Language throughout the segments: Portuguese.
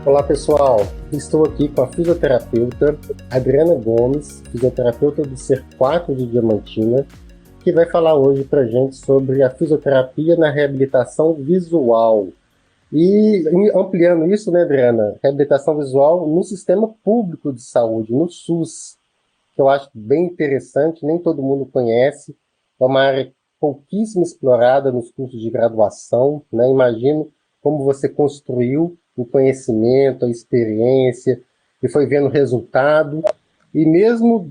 Olá pessoal, estou aqui com a fisioterapeuta Adriana Gomes, fisioterapeuta do CER4 de Diamantina, que vai falar hoje para a gente sobre a fisioterapia na reabilitação visual. E ampliando isso, né, Adriana, reabilitação visual no sistema público de saúde, no SUS, que eu acho bem interessante, nem todo mundo conhece, é uma área pouquíssimo explorada nos cursos de graduação, né? Imagino como você construiu o conhecimento, a experiência, e foi vendo o resultado, e mesmo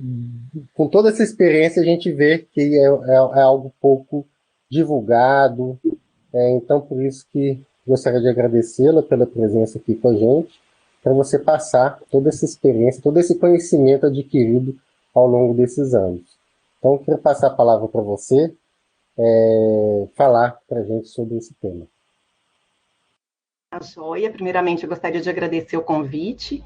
com toda essa experiência a gente vê que é algo pouco divulgado, então por isso que gostaria de agradecê-la pela presença aqui com a gente, para você passar toda essa experiência, todo esse conhecimento adquirido ao longo desses anos. Então eu queria passar a palavra para você, falar para a gente sobre esse tema. A joia, primeiramente eu gostaria de agradecer o convite,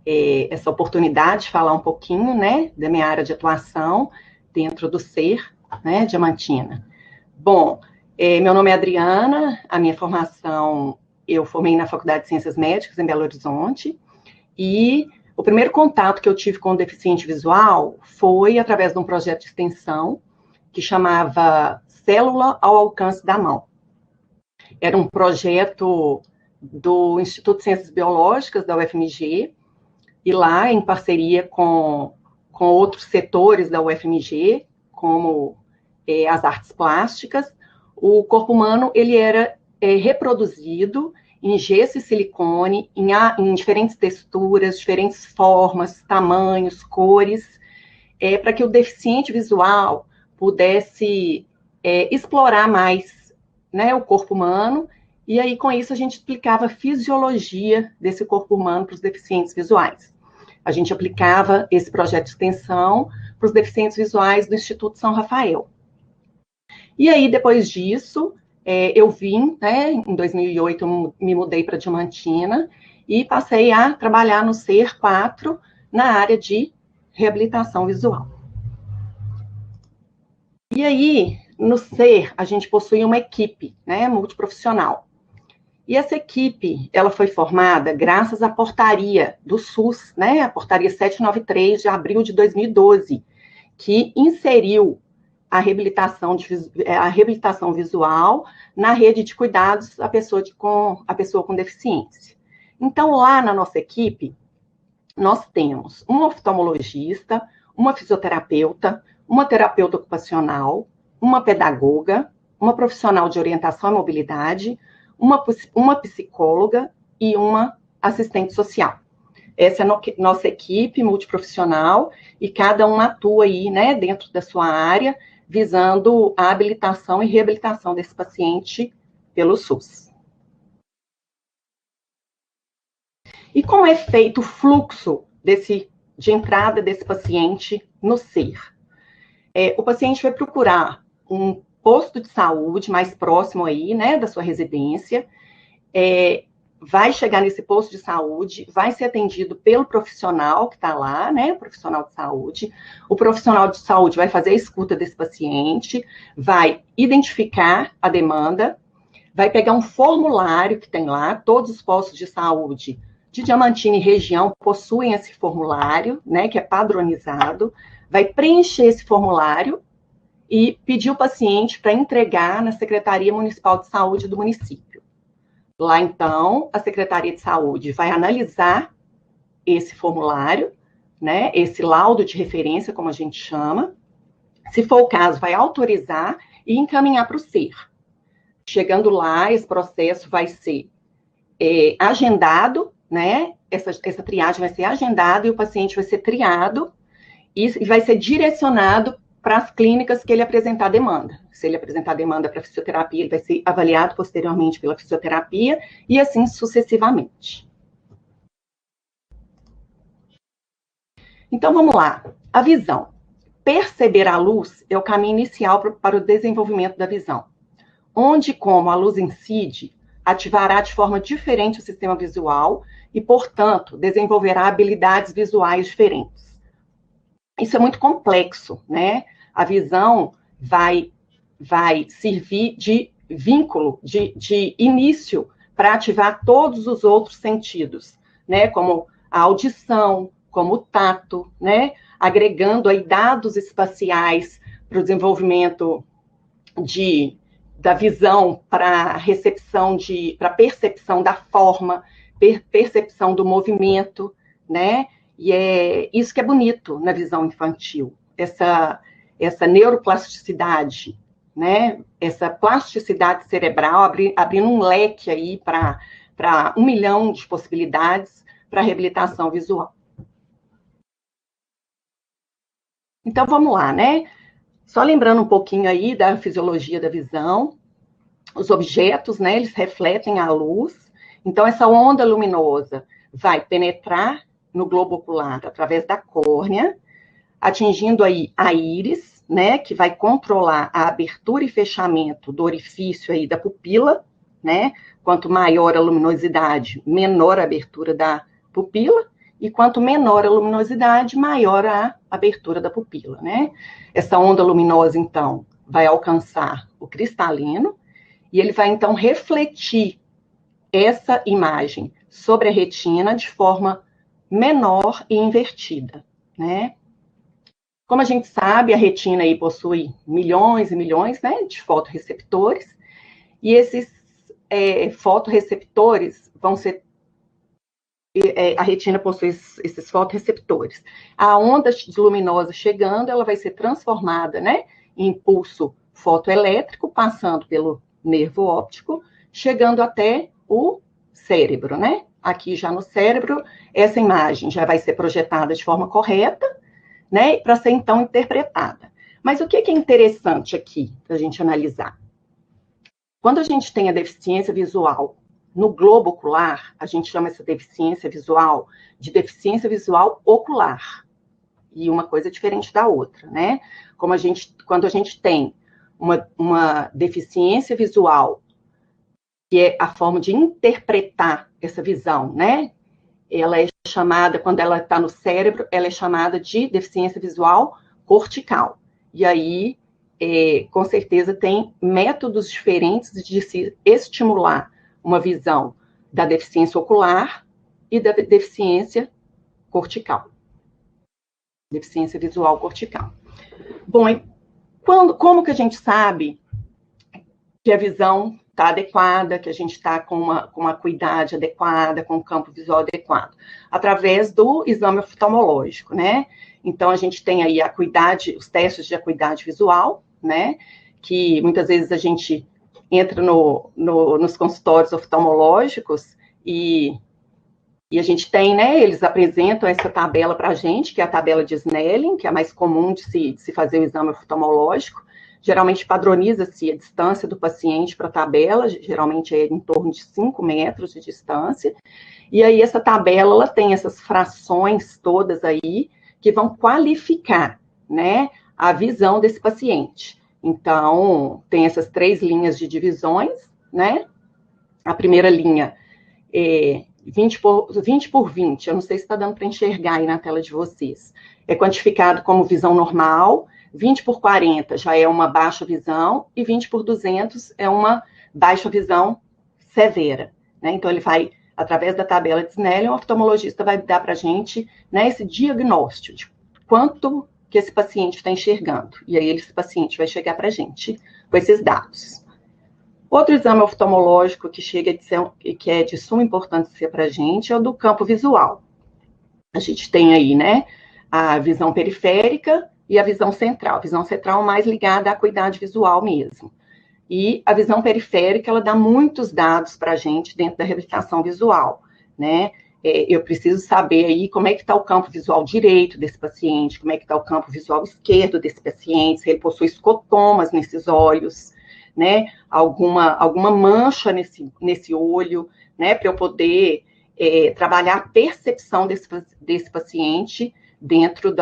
essa oportunidade de falar um pouquinho, né, da minha área de atuação dentro do CER, né, Diamantina. Bom, meu nome é Adriana, a minha formação, eu formei na Faculdade de Ciências Médicas em Belo Horizonte, e o primeiro contato que eu tive com o deficiente visual foi através de um projeto de extensão que chamava Célula ao Alcance da Mão. Era um projeto do Instituto de Ciências Biológicas, da UFMG, e lá, em parceria com outros setores da UFMG, como as artes plásticas, o corpo humano ele era reproduzido em gesso e silicone, em diferentes texturas, diferentes formas, tamanhos, cores, para que o deficiente visual pudesse explorar mais, né, o corpo humano, e aí com isso a gente explicava a fisiologia desse corpo humano para os deficientes visuais. A gente aplicava esse projeto de extensão para os deficientes visuais do Instituto São Rafael. E aí, depois disso, eu vim, né, em 2008, eu me mudei para Diamantina e passei a trabalhar no CER4 na área de reabilitação visual. E aí, no CER, a gente possui uma equipe, né, multiprofissional. E essa equipe, ela foi formada graças à portaria do SUS, né, a portaria 793 de abril de 2012, que inseriu a reabilitação visual na rede de cuidados à pessoa com deficiência. Então, lá na nossa equipe, nós temos um oftalmologista, uma fisioterapeuta, uma terapeuta ocupacional, uma pedagoga, uma profissional de orientação e mobilidade, uma psicóloga e uma assistente social. Essa é a nossa equipe multiprofissional e cada um atua aí, né, dentro da sua área, visando a habilitação e reabilitação desse paciente pelo SUS. E como é feito o fluxo de entrada desse paciente no CER? O paciente vai procurar um posto de saúde mais próximo aí, né, da sua residência, vai chegar nesse posto de saúde, vai ser atendido pelo profissional que está lá, né, o profissional de saúde. O profissional de saúde vai fazer a escuta desse paciente, vai identificar a demanda, vai pegar um formulário que tem lá, todos os postos de saúde de Diamantina e região possuem esse formulário, né, que é padronizado, vai preencher esse formulário e pedir o paciente para entregar na Secretaria Municipal de Saúde do município. Lá, então, a Secretaria de Saúde vai analisar esse formulário, né, esse laudo de referência, como a gente chama. Se for o caso, vai autorizar e encaminhar para o CER. Chegando lá, esse processo vai ser agendado, né, essa triagem vai ser agendada e o paciente vai ser triado e vai ser direcionado para as clínicas que ele apresentar demanda. Se ele apresentar demanda para fisioterapia, ele vai ser avaliado posteriormente pela fisioterapia e assim sucessivamente. Então, vamos lá. A visão. Perceber a luz é o caminho inicial para o desenvolvimento da visão. Onde e como a luz incide, ativará de forma diferente o sistema visual e, portanto, desenvolverá habilidades visuais diferentes. Isso é muito complexo, né? A visão vai servir de vínculo, de início para ativar todos os outros sentidos. né, como a audição, como o tato, né, agregando aí dados espaciais para o desenvolvimento da visão para recepção para percepção da forma, percepção do movimento, né? E é isso que é bonito na visão infantil, essa neuroplasticidade, né? Essa plasticidade cerebral, abrindo um leque aí para 1 milhão de possibilidades para reabilitação visual. Então, vamos lá, né? Só lembrando um pouquinho aí da fisiologia da visão, os objetos, né, eles refletem a luz, então essa onda luminosa vai penetrar no globo ocular através da córnea, atingindo aí a íris, né, que vai controlar a abertura e fechamento do orifício aí da pupila, né, quanto maior a luminosidade, menor a abertura da pupila, e quanto menor a luminosidade, maior a abertura da pupila, né? Essa onda luminosa, então, vai alcançar o cristalino, e ele vai, então, refletir essa imagem sobre a retina de forma menor e invertida, né? Como a gente sabe, a retina aí possui milhões e milhões, né, de fotorreceptores, e esses fotorreceptores vão ser a retina possui esses fotorreceptores. A onda luminosa chegando, ela vai ser transformada, né, em impulso fotoelétrico, passando pelo nervo óptico, chegando até o cérebro, né? Aqui já no cérebro, essa imagem já vai ser projetada de forma correta, né, para ser então interpretada. Mas o que é interessante aqui para a gente analisar? Quando a gente tem a deficiência visual no globo ocular, a gente chama essa deficiência visual de deficiência visual ocular. E uma coisa diferente da outra, né? Quando a gente tem uma deficiência visual, que é a forma de interpretar essa visão, né? Ela é chamada, quando ela está no cérebro, ela é chamada de deficiência visual cortical. E aí, com certeza, tem métodos diferentes de se estimular uma visão da deficiência ocular e da deficiência cortical. Deficiência visual cortical. Bom, e como que a gente sabe que a visão está adequada, que a gente está com uma acuidade adequada, com um campo visual adequado? Através do exame oftalmológico, né? Então, a gente tem aí a acuidade, os testes de acuidade visual, né? Que muitas vezes a gente entra nos consultórios oftalmológicos e a gente tem, né, eles apresentam essa tabela para a gente, que é a tabela de Snellen, que é a mais comum de se fazer o exame oftalmológico. Geralmente padroniza-se a distância do paciente para a tabela, geralmente é em torno de 5 metros de distância. E aí essa tabela, ela tem essas frações todas aí, que vão qualificar, né, a visão desse paciente. Então, tem essas 3 linhas de divisões, né? A primeira linha é 20 por 20, eu não sei se está dando para enxergar aí na tela de vocês. É quantificado como visão normal, 20 por 40 já é uma baixa visão, e 20 por 200 é uma baixa visão severa, né? Então, ele vai, através da tabela de Snellen, o oftalmologista vai dar para a gente, né, esse diagnóstico de quanto que esse paciente está enxergando. E aí, esse paciente vai chegar para a gente com esses dados. Outro exame oftalmológico que é de suma importância para a gente é o do campo visual. A gente tem aí, né, a visão periférica e a visão central. A visão central mais ligada à acuidade visual mesmo. E a visão periférica, ela dá muitos dados para a gente dentro da reabilitação visual, né? Eu preciso saber aí como é que está o campo visual direito desse paciente, como é que está o campo visual esquerdo desse paciente, se ele possui escotomas nesses olhos, né? Alguma mancha nesse olho, né? Para eu poder trabalhar a percepção desse paciente dentro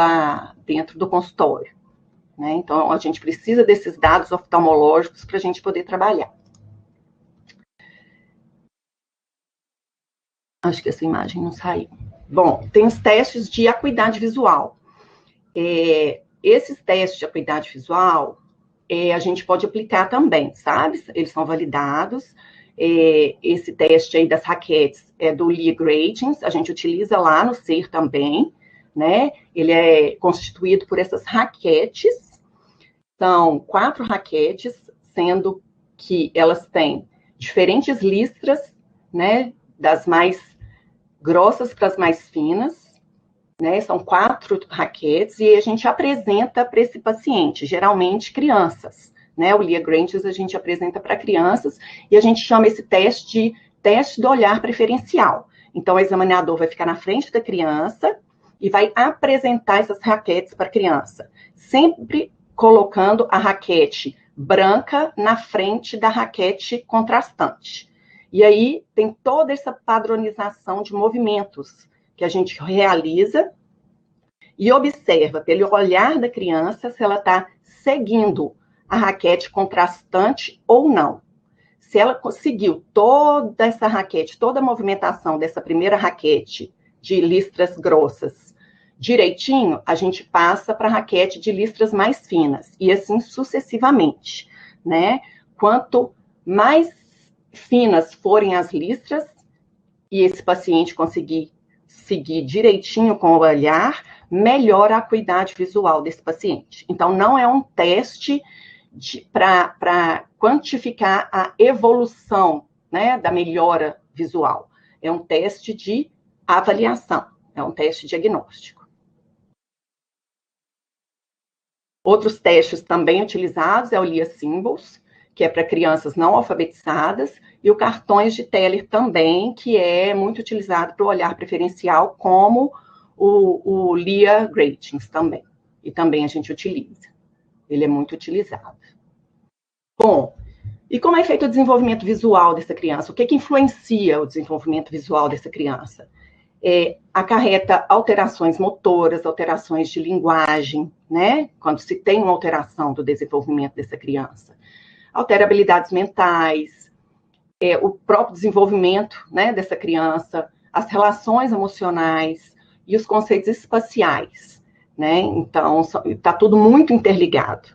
do consultório, né? Então, a gente precisa desses dados oftalmológicos para a gente poder trabalhar. Acho que essa imagem não saiu. Bom, tem os testes de acuidade visual. Esses testes de acuidade visual, a gente pode aplicar também, sabe? Eles são validados, Esse teste aí das raquetes é do Lia Gratins, a gente utiliza lá no SER também, né? Ele é constituído por essas raquetes, são 4 raquetes, sendo que elas têm diferentes listras, né? Das mais grossas para as mais finas, né? São 4 raquetes e a gente apresenta para esse paciente, geralmente crianças, né? O Lia Gratins a gente apresenta para crianças e a gente chama esse teste de teste do olhar preferencial. Então, o examinador vai ficar na frente da criança e vai apresentar essas raquetes para a criança, sempre colocando a raquete branca na frente da raquete contrastante. E aí tem toda essa padronização de movimentos que a gente realiza e observa pelo olhar da criança se ela está seguindo a raquete contrastante ou não. Se ela conseguiu toda essa raquete, toda a movimentação dessa primeira raquete de listras grossas direitinho, a gente passa para a raquete de listras mais finas, e assim sucessivamente, né? Quanto mais finas forem as listras, e esse paciente conseguir seguir direitinho com o olhar, melhora a acuidade visual desse paciente. Então, não é um teste para quantificar a evolução, né, da melhora visual. É um teste de avaliação, é um teste diagnóstico. Outros testes também utilizados é o Lia Symbols, que é para crianças não alfabetizadas, e o cartões de Teller também, que é muito utilizado para o olhar preferencial, como o Lia Gratins também. E também a gente utiliza. Ele é muito utilizado. Bom, e como é feito o desenvolvimento visual dessa criança? O que influencia o desenvolvimento visual dessa criança? Acarreta alterações motoras, alterações de linguagem, né? Quando se tem uma alteração do desenvolvimento dessa criança. Altera habilidades mentais, o próprio desenvolvimento, né, dessa criança, as relações emocionais e os conceitos espaciais, né? Então, está tudo muito interligado.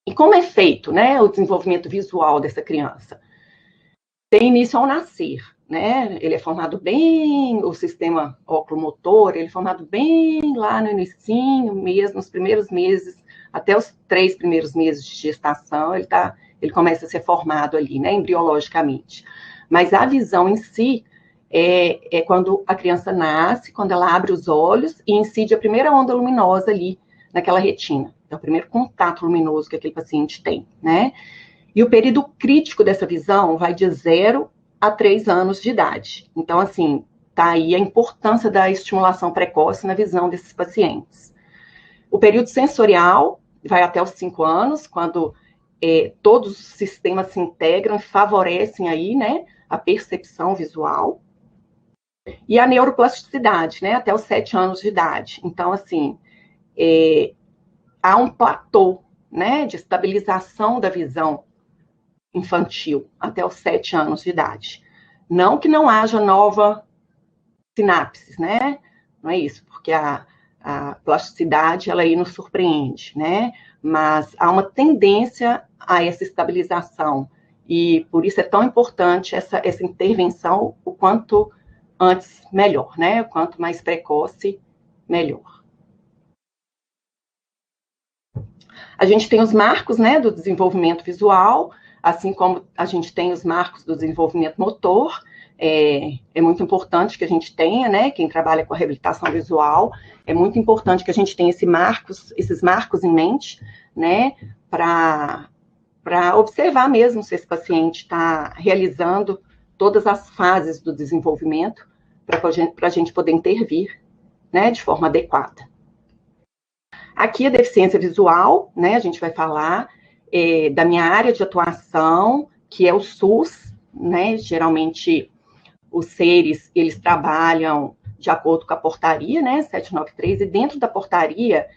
E como é feito, né, o desenvolvimento visual dessa criança? Tem início ao nascer, né? Ele é formado bem, o sistema oculomotor, ele é formado bem lá no inicinho mesmo, nos primeiros meses, até os 3 primeiros meses de gestação, ele começa a ser formado ali, né, embriologicamente. Mas a visão em si é quando a criança nasce, quando ela abre os olhos e incide a primeira onda luminosa ali naquela retina. É o primeiro contato luminoso que aquele paciente tem, né? E o período crítico dessa visão vai de 0 a 3 anos de idade. Então, assim, tá aí a importância da estimulação precoce na visão desses pacientes. O período sensorial vai até os 5 anos, quando todos os sistemas se integram e favorecem aí, né, a percepção visual. E a neuroplasticidade, né, até os 7 anos de idade. Então, assim, há um platô, né, de estabilização da visão infantil até os 7 anos de idade. Não que não haja nova sinapses, né? Não é isso, porque a plasticidade, ela aí nos surpreende, né? Mas há uma tendência a essa estabilização, e por isso é tão importante essa intervenção, o quanto antes, melhor, né? O quanto mais precoce, melhor. A gente tem os marcos, né, do desenvolvimento visual, assim como a gente tem os marcos do desenvolvimento motor. É muito importante que a gente tenha, né, quem trabalha com a reabilitação visual, é muito importante que a gente tenha esses marcos em mente, né, para observar mesmo se esse paciente está realizando todas as fases do desenvolvimento, para a gente poder intervir, né, de forma adequada. Aqui a deficiência visual, né, a gente vai falar da minha área de atuação, que é o SUS, né, geralmente os SERs, eles trabalham de acordo com a portaria, né, 793, e dentro da portaria,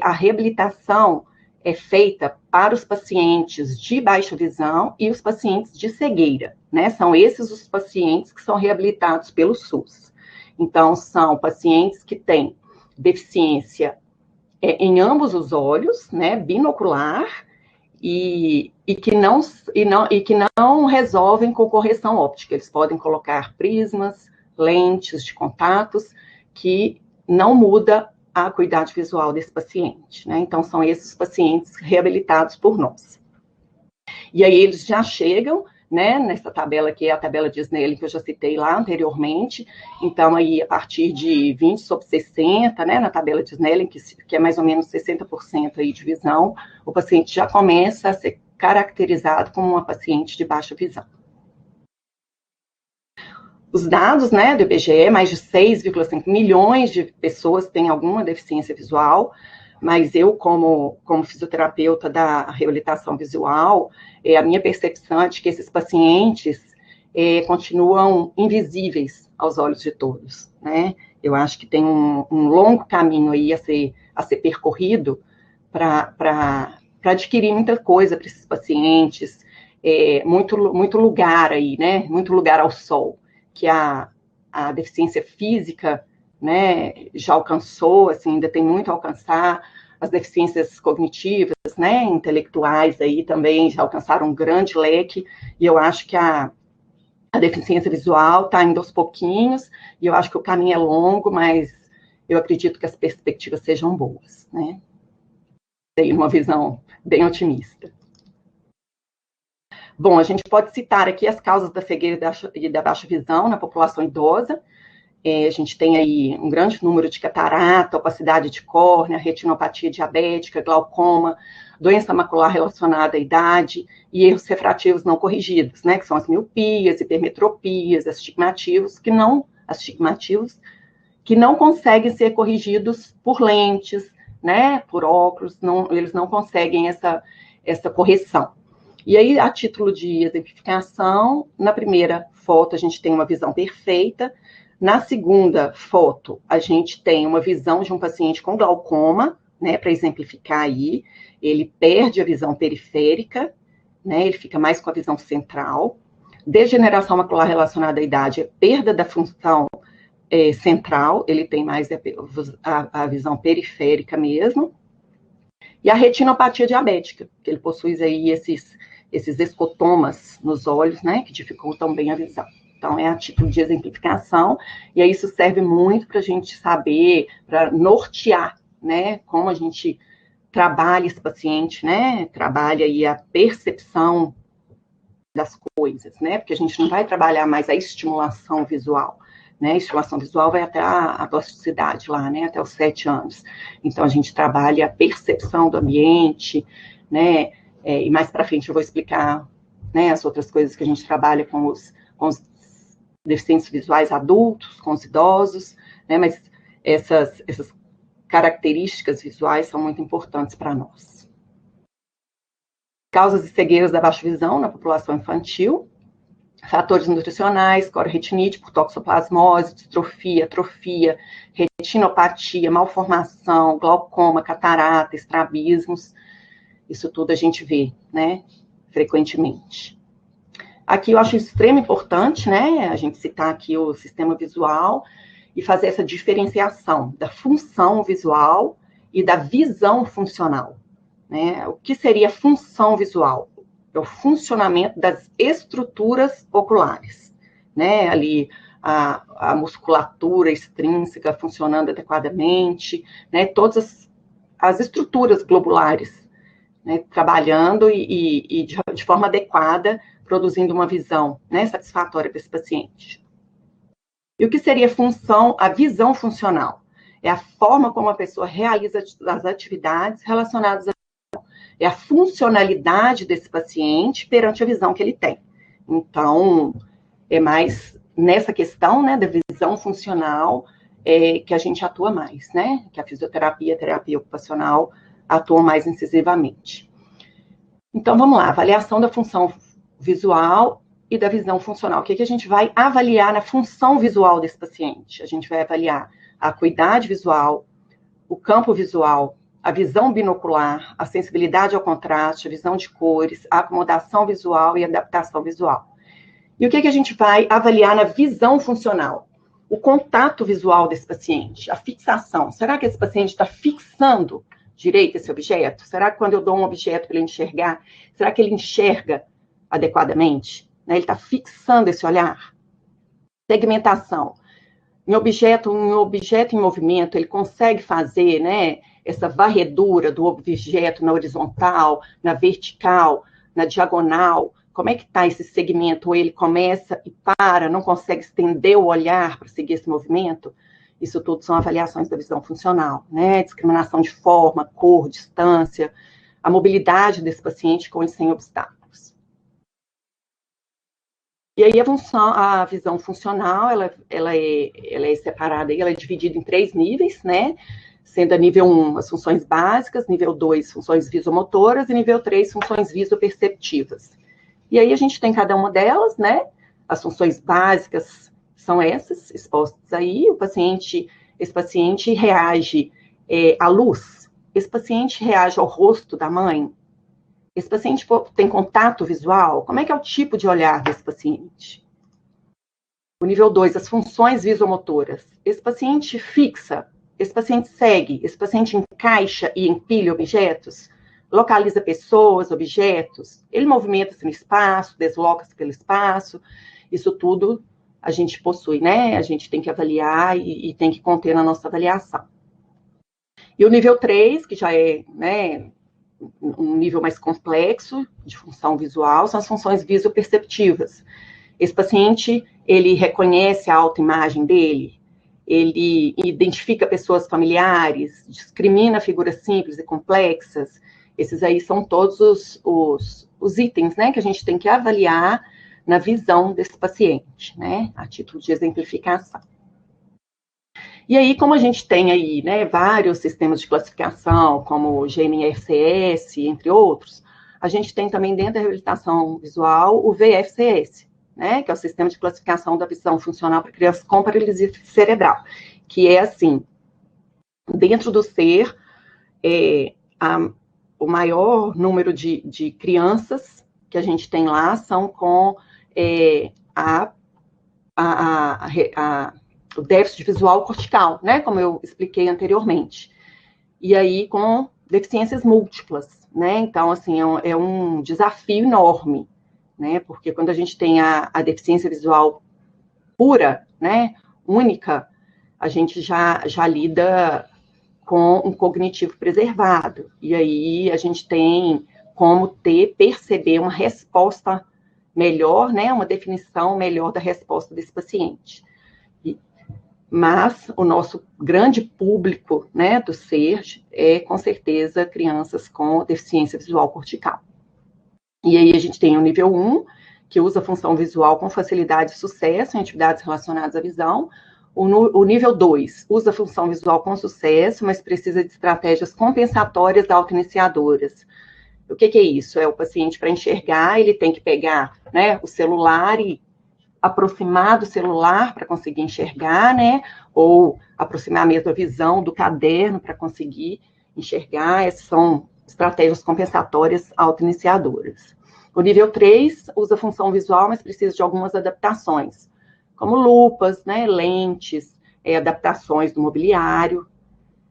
a reabilitação é feita para os pacientes de baixa visão e os pacientes de cegueira, né, são esses os pacientes que são reabilitados pelo SUS. Então, são pacientes que têm deficiência em ambos os olhos, né, binocular, e que não resolvem com correção óptica. Eles podem colocar prismas, lentes de contatos, que não muda a acuidade visual desse paciente, né? Então, são esses pacientes reabilitados por nós. E aí, eles já chegam, né, nessa tabela que é a tabela de Snellen, que eu já citei lá anteriormente. Então, aí, a partir de 20/60, né, na tabela de Snellen, que é mais ou menos 60% aí de visão, o paciente já começa a ser caracterizado como uma paciente de baixa visão. Os dados, né, do IBGE, mais de 6,5 milhões de pessoas têm alguma deficiência visual, mas eu, como fisioterapeuta da reabilitação visual, a minha percepção é de que esses pacientes continuam invisíveis aos olhos de todos, né? Eu acho que tem um longo caminho aí a ser percorrido para adquirir muita coisa para esses pacientes, muito lugar aí, né? Muito lugar ao sol, que a deficiência física, né, já alcançou, assim, ainda tem muito a alcançar. As deficiências cognitivas, né, intelectuais aí também já alcançaram um grande leque, e eu acho que a deficiência visual está indo aos pouquinhos, e eu acho que o caminho é longo, mas eu acredito que as perspectivas sejam boas, né? Tem uma visão bem otimista. Bom, a gente pode citar aqui as causas da cegueira e da baixa visão na população idosa. A gente tem aí um grande número de catarata, opacidade de córnea, retinopatia diabética, glaucoma, doença macular relacionada à idade e erros refrativos não corrigidos, né, que são as miopias, hipermetropias, astigmativos, que não conseguem ser corrigidos por lentes, né, por óculos, eles não conseguem essa correção. E aí, a título de exemplificação, na primeira foto a gente tem uma visão perfeita. Na segunda foto, a gente tem uma visão de um paciente com glaucoma, né, para exemplificar aí. Ele perde a visão periférica, né, ele fica mais com a visão central. Degeneração macular relacionada à idade é perda da função central, ele tem mais a visão periférica mesmo. E a retinopatia diabética, que ele possui aí esses escotomas nos olhos, né, que dificultam bem a visão. Então, é a título de exemplificação, e aí isso serve muito para a gente saber, para nortear, né, como a gente trabalha esse paciente, né, trabalha aí a percepção das coisas, né, porque a gente não vai trabalhar mais a estimulação visual, né, a estimulação visual vai até a plasticidade lá, né, até os 7 anos. Então, a gente trabalha a percepção do ambiente, né, e mais para frente eu vou explicar, né, as outras coisas que a gente trabalha com os deficientes visuais adultos, com os idosos, né, mas essas características visuais são muito importantes para nós. Causas de cegueiras da baixa visão na população infantil, fatores nutricionais, coriretinite por toxoplasmose, distrofia, atrofia, retinopatia, malformação, glaucoma, catarata, estrabismos, isso tudo a gente vê, né, frequentemente. Aqui eu acho extremo importante, né, a gente citar aqui o sistema visual e fazer essa diferenciação da função visual e da visão funcional, né? O que seria função visual? É o funcionamento das estruturas oculares, né? Ali a musculatura extrínseca funcionando adequadamente, né? Todas as estruturas globulares, né? Trabalhando e de forma adequada, produzindo uma visão, né, satisfatória para esse paciente. E o que seria a visão funcional? É a forma como a pessoa realiza as atividades relacionadas à visão. É a funcionalidade desse paciente perante a visão que ele tem. Então, é mais nessa questão, né, da visão funcional que a gente atua mais, né? Que a fisioterapia, a terapia ocupacional atuam mais incisivamente. Então, vamos lá, avaliação da função visual e da visão funcional. O que a gente vai avaliar na função visual desse paciente? A gente vai avaliar a acuidade visual, o campo visual, a visão binocular, a sensibilidade ao contraste, a visão de cores, a acomodação visual e a adaptação visual. E o que a gente vai avaliar na visão funcional? O contato visual desse paciente, a fixação. Será que esse paciente está fixando direito esse objeto? Será que quando eu dou um objeto para ele enxergar, será que ele enxerga adequadamente? Né? Ele está fixando esse olhar? Segmentação. Em objeto em movimento, ele consegue fazer, né, essa varredura do objeto na horizontal, na vertical, na diagonal. Como é que está esse segmento? Ou ele começa e para, não consegue estender o olhar para seguir esse movimento? Isso tudo são avaliações da visão funcional, né? Discriminação de forma, cor, distância, a mobilidade desse paciente com e sem obstáculos. E aí a visão funcional, ela é separada, ela é dividida em 3 níveis, né? Sendo a nível 1 as funções básicas, nível 2 funções visomotoras e nível 3 funções visoperceptivas. E aí a gente tem cada uma delas, né? As funções básicas são essas, expostas aí. Esse paciente reage à luz. Esse paciente reage ao rosto da mãe. Esse paciente tem contato visual. Como é que é o tipo de olhar desse paciente? O nível 2, as funções visomotoras. Esse paciente fixa, esse paciente segue, esse paciente encaixa e empilha objetos, localiza pessoas, objetos, ele movimenta-se no espaço, desloca-se pelo espaço. Isso tudo a gente possui, né? A gente tem que avaliar e tem que conter na nossa avaliação. E o nível 3, que já é, né, um nível mais complexo de função visual, são as funções visoperceptivas. Esse paciente, ele reconhece a autoimagem dele, ele identifica pessoas familiares, discrimina figuras simples e complexas. Esses aí são todos os itens, né, que a gente tem que avaliar na visão desse paciente, né, a título de exemplificação. E aí, como a gente tem aí, né, vários sistemas de classificação, como o GMFCS, entre outros, a gente tem também dentro da reabilitação visual o VFCS, né, que é o Sistema de Classificação da Visão Funcional para Crianças com Paralisia Cerebral, que é assim, dentro do ser, o maior número de crianças que a gente tem lá são com o déficit visual cortical, né, como eu expliquei anteriormente. E aí com deficiências múltiplas, né, então, assim, é um desafio enorme, né, porque quando a gente tem a deficiência visual pura, né, única, a gente já lida com um cognitivo preservado, e aí a gente tem como perceber uma resposta melhor, né, uma definição melhor da resposta desse paciente. Mas o nosso grande público, né, do ser é, com certeza, crianças com deficiência visual cortical. E aí a gente tem o nível 1, que usa a função visual com facilidade e sucesso em atividades relacionadas à visão. O nível 2 usa a função visual com sucesso, mas precisa de estratégias compensatórias auto-iniciadoras. O que é isso? É o paciente, para enxergar, ele tem que pegar, né, o celular e aproximar do celular para conseguir enxergar, né, ou aproximar mesmo a visão do caderno para conseguir enxergar. Essas são estratégias compensatórias auto-iniciadoras. O nível 3 usa função visual, mas precisa de algumas adaptações, como lupas, né, lentes, adaptações do mobiliário.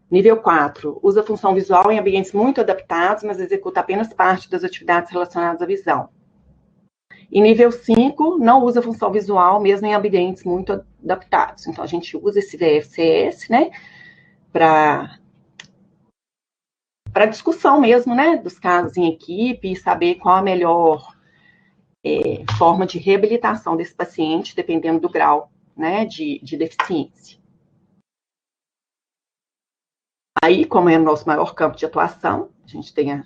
Nível 4, usa função visual em ambientes muito adaptados, mas executa apenas parte das atividades relacionadas à visão. E nível 5, não usa função visual, mesmo em ambientes muito adaptados. Então, a gente usa esse VFCS, né, para discussão mesmo, né, dos casos em equipe, e saber qual a melhor forma de reabilitação desse paciente, dependendo do grau, né, de deficiência. Aí, como é o nosso maior campo de atuação, a gente tem a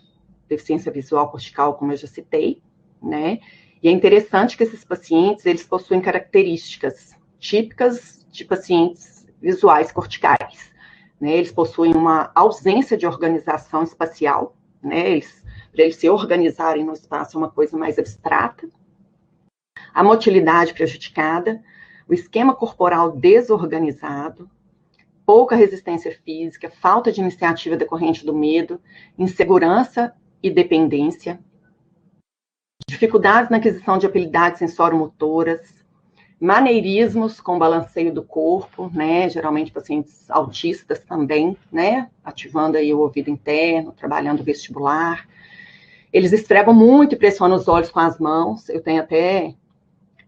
deficiência visual cortical, como eu já citei, né, e é interessante que esses pacientes, eles possuem características típicas de pacientes visuais corticais, né, eles possuem uma ausência de organização espacial, né, para eles se organizarem no espaço é uma coisa mais abstrata, a motilidade prejudicada, o esquema corporal desorganizado, pouca resistência física, falta de iniciativa decorrente do medo, insegurança e dependência, dificuldades na aquisição de habilidades sensoromotoras, maneirismos com balanceio do corpo, né? Geralmente pacientes autistas também, né? Ativando aí o ouvido interno, trabalhando o vestibular. Eles esfregam muito e pressionam os olhos com as mãos. Eu tenho até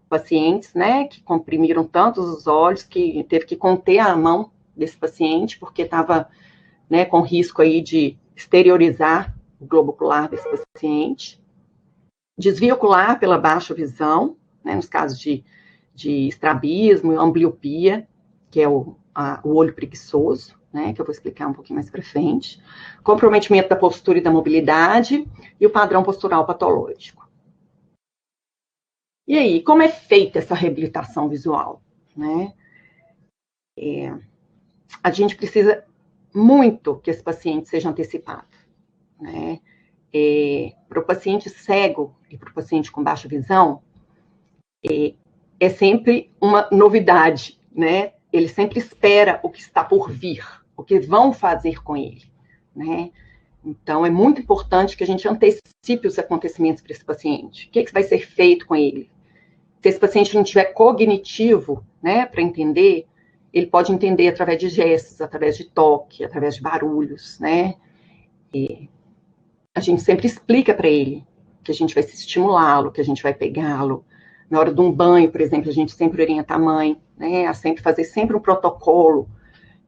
pacientes, né, que comprimiram tantos os olhos que teve que conter a mão desse paciente porque estava, né, com risco aí de exteriorizar o globo ocular desse paciente. Desvio ocular pela baixa visão, né, nos casos de estrabismo, ambliopia, que é o olho preguiçoso, né, que eu vou explicar um pouquinho mais para frente. Comprometimento da postura e da mobilidade e o padrão postural patológico. E aí, como é feita essa reabilitação visual, né? A gente precisa muito que esse paciente seja antecipado, né? Para o paciente cego e para o paciente com baixa visão, é sempre uma novidade, né? Ele sempre espera o que está por vir, o que vão fazer com ele, né? Então, é muito importante que a gente antecipe os acontecimentos para esse paciente. O que vai ser feito com ele? Se esse paciente não tiver cognitivo, né, para entender, ele pode entender através de gestos, através de toque, através de barulhos, né? E a gente sempre explica para ele que a gente vai estimulá-lo, que a gente vai pegá-lo. Na hora de um banho, por exemplo, a gente sempre orienta a mãe, né, a sempre fazer sempre um protocolo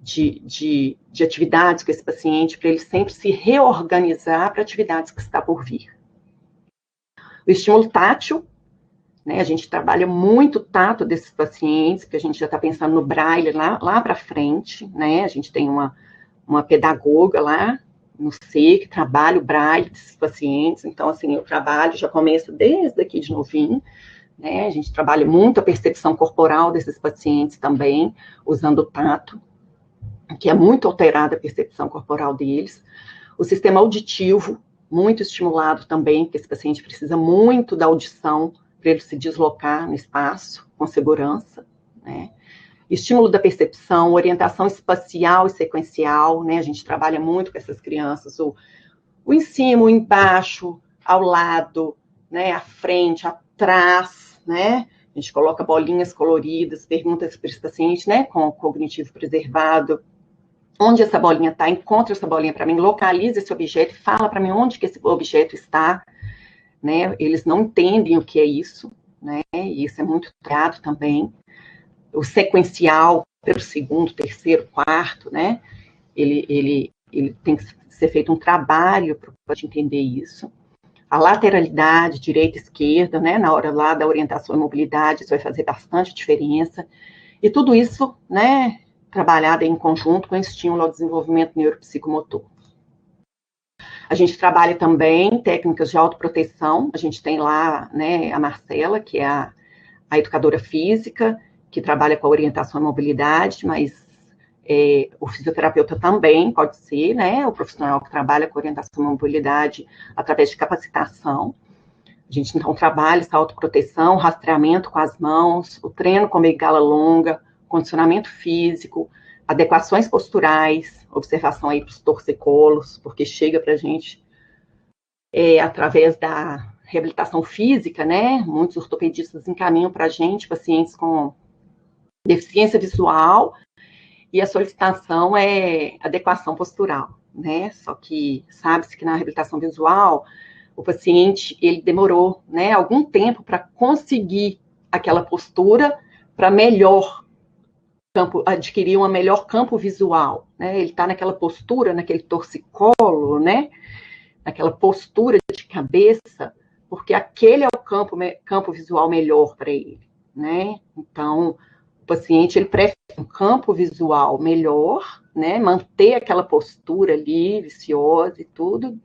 de atividades com esse paciente, para ele sempre se reorganizar para atividades que está por vir. O estímulo tátil, né, a gente trabalha muito o tato desses pacientes, porque a gente já está pensando no braille lá para frente, né, a gente tem uma pedagoga lá no C, que trabalha o braille desses pacientes, então, assim, eu trabalho, já começo desde aqui de novinho, né, a gente trabalha muito a percepção corporal desses pacientes também, usando o tato, que é muito alterada a percepção corporal deles. O sistema auditivo, muito estimulado também, porque esse paciente precisa muito da audição para ele se deslocar no espaço com segurança, né? Estímulo da percepção, orientação espacial e sequencial, né? A gente trabalha muito com essas crianças, o em cima, o embaixo, ao lado, né? À frente, atrás, né? A gente coloca bolinhas coloridas, pergunta para esse paciente, né? Com o cognitivo preservado, onde essa bolinha está, encontra essa bolinha para mim, localiza esse objeto, fala para mim onde que esse objeto está, né? Eles não entendem o que é isso, né? E isso é muito tratado também. O sequencial, pelo segundo, terceiro, quarto, né? Ele tem que ser feito um trabalho para entender isso. A lateralidade, direita e esquerda, né? Na hora lá da orientação e mobilidade, isso vai fazer bastante diferença. E tudo isso, né? Trabalhada em conjunto com estímulo ao desenvolvimento neuropsicomotor. A gente trabalha também técnicas de autoproteção. A gente tem lá, né, a Marcela, que é a educadora física, que trabalha com a orientação e mobilidade, mas o fisioterapeuta também pode ser, né, o profissional que trabalha com orientação e mobilidade através de capacitação. A gente, então, trabalha essa autoproteção, rastreamento com as mãos, o treino com bengala longa, condicionamento físico, adequações posturais, observação aí para os torcicolos, porque chega para a gente através da reabilitação física, né? Muitos ortopedistas encaminham para a gente pacientes com deficiência visual e a solicitação é adequação postural, né? Só que sabe-se que na reabilitação visual o paciente ele demorou, né, algum tempo para conseguir aquela postura para adquirir um melhor campo visual, né? Ele está naquela postura, naquele torcicolo, né? Naquela postura de cabeça, porque aquele é o campo visual melhor para ele, né? Então, o paciente ele prefere um campo visual melhor, né? Manter aquela postura ali, viciosa e tudo,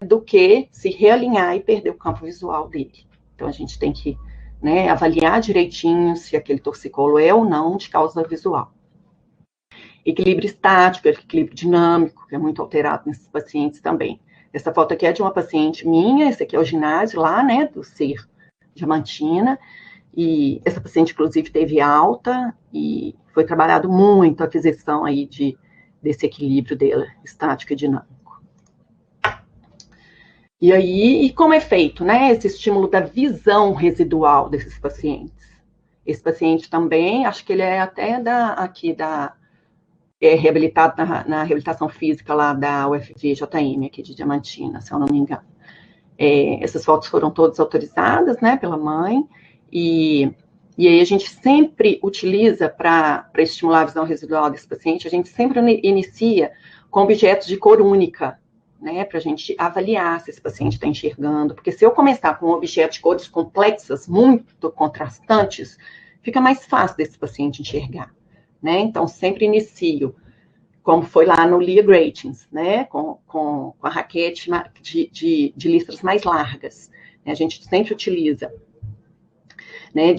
do que se realinhar e perder o campo visual dele. Então, a gente tem que, né, avaliar direitinho se aquele torcicolo é ou não de causa visual. Equilíbrio estático, equilíbrio dinâmico, que é muito alterado nesses pacientes também. Essa foto aqui é de uma paciente minha, esse aqui é o ginásio lá, né, do Ser Diamantina, e essa paciente, inclusive, teve alta e foi trabalhado muito a aquisição aí desse equilíbrio dela, estático e dinâmico. E aí, e como é feito, né, esse estímulo da visão residual desses pacientes? Esse paciente também, acho que ele é até reabilitado na reabilitação física lá da UFVJM, aqui de Diamantina, se eu não me engano. Essas fotos foram todas autorizadas, né, pela mãe, e aí a gente sempre utiliza, para estimular a visão residual desse paciente, a gente sempre inicia com objetos de cor única, né, para a gente avaliar se esse paciente está enxergando, porque se eu começar com um objeto de cores complexas, muito contrastantes, fica mais fácil desse paciente enxergar, né, então sempre inicio, como foi lá no Lear Gratings, né, com a raquete de listras mais largas, a gente sempre utiliza, né,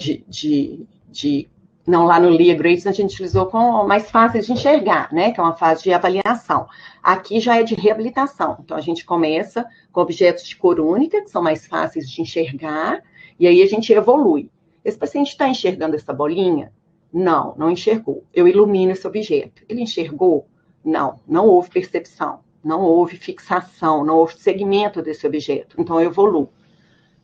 não, lá no Lear Gratings a gente utilizou com mais fáceis de enxergar, né, que é uma fase de avaliação. Aqui já é de reabilitação, então a gente começa com objetos de cor única, que são mais fáceis de enxergar, e aí a gente evolui. Esse paciente está enxergando essa bolinha? Não, não enxergou. Eu ilumino esse objeto. Ele enxergou? Não, não houve percepção, não houve fixação, não houve segmento desse objeto, então eu evoluo.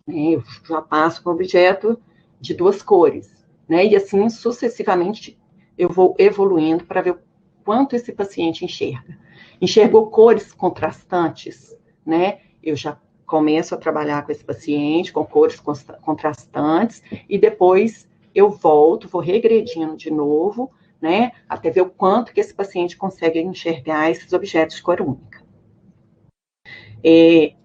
Eu já passo com o objeto de duas cores, né? E assim sucessivamente eu vou evoluindo para ver o quanto esse paciente enxerga. Enxergou cores contrastantes, né? Eu já começo a trabalhar com esse paciente com cores contrastantes e depois eu volto, vou regredindo de novo, né? Até ver o quanto que esse paciente consegue enxergar esses objetos de cor única.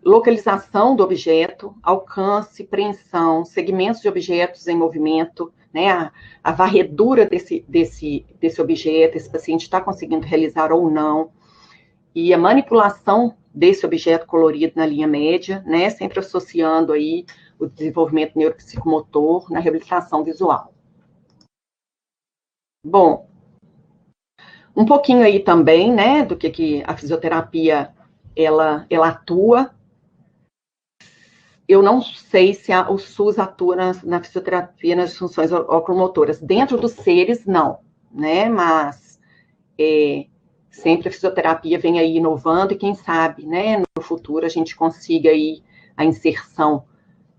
Localização do objeto, alcance, preensão, segmentos de objetos em movimento, né, a varredura desse objeto, esse paciente está conseguindo realizar ou não, e a manipulação desse objeto colorido na linha média, né, sempre associando aí o desenvolvimento neuropsicomotor na reabilitação visual. Bom, um pouquinho aí também, né, do que a fisioterapia ela atua. Eu não sei se o SUS atua na fisioterapia, nas disfunções oculomotoras. Dentro dos seres, não, né? Mas sempre a fisioterapia vem aí inovando e quem sabe, né, no futuro a gente consiga aí a inserção